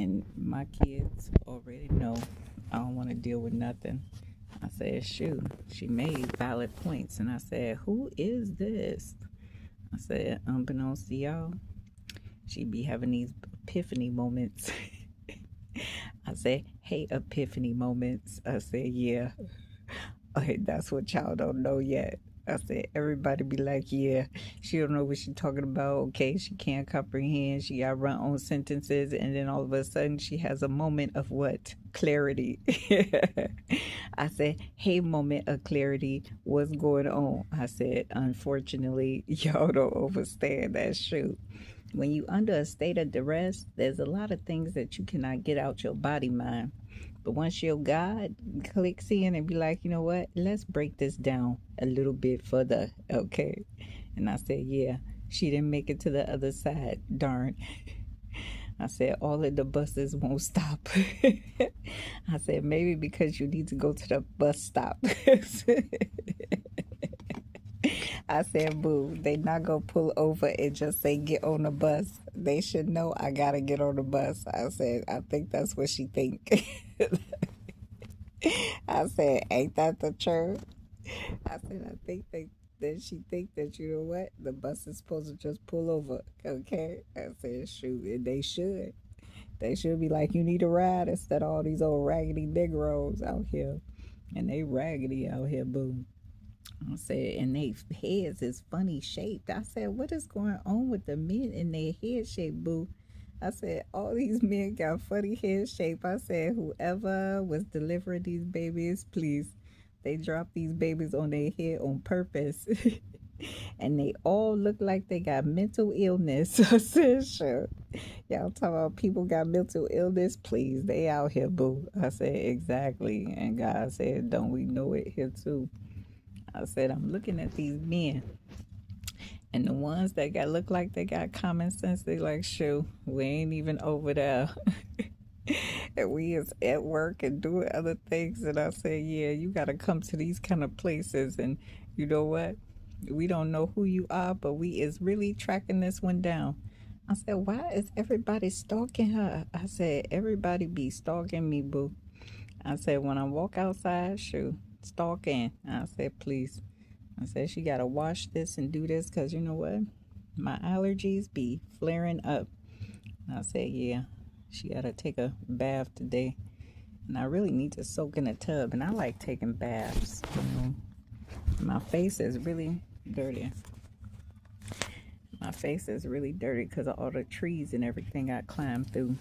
And my kids already know I don't want to deal with nothing. I said, shoot, she made valid points. And I said, who is this? I said, unbeknownst to y'all, she be having these epiphany moments. I said, hey, epiphany moments. I said, yeah, okay, that's what y'all don't know yet. I said, everybody be like, yeah, she don't know what she talking about. Okay, she can't comprehend. She got run on sentences. And then all of a sudden she has a moment of what? Clarity. I said, hey, moment of clarity. What's going on? I said, unfortunately, y'all don't understand that shoot. When you under a state of duress, there's a lot of things that you cannot get out your body mind. But once your God clicks in and be like, you know what, let's break this down a little bit further, okay? And I said, yeah, she didn't make it to the other side, darn. I said, all of the buses won't stop. I said, maybe because you need to go to the bus stop. I said, boo, they not gonna pull over and just say get on the bus. They should know I gotta get on the bus. I said, I think that's what she think. I said, ain't that the truth? I said, I think that she think that, you know what, the bus is supposed to just pull over. Okay. I said, shoot, and they should. They should be like, you need a ride instead of all these old raggedy Negroes out here. And they raggedy out here, boo. I said, and they heads is funny shaped. I said, what is going on with the men in their head shape, boo? I said, all these men got funny head shape. I said, whoever was delivering these babies, please, they dropped these babies on their head on purpose. And they all look like they got mental illness. I said, sure. Y'all talking about people got mental illness? Please, they out here, boo. I said, exactly. And God said, don't we know it here too? I said, I'm looking at these men. And the ones that got look like they got common sense, they like, shoot, we ain't even over there. And we is at work and doing other things. And I said, yeah, you got to come to these kind of places. And you know what? We don't know who you are, but we is really tracking this one down. I said, why is everybody stalking her? I said, everybody be stalking me, boo. I said, when I walk outside, shoot, stalking. I said, please. I said, she got to wash this and do this because you know what? My allergies be flaring up. And I said, yeah, she got to take a bath today. And I really need to soak in a tub. And I like taking baths. You know? My face is really dirty. My face is really dirty because of all the trees and everything I climbed through.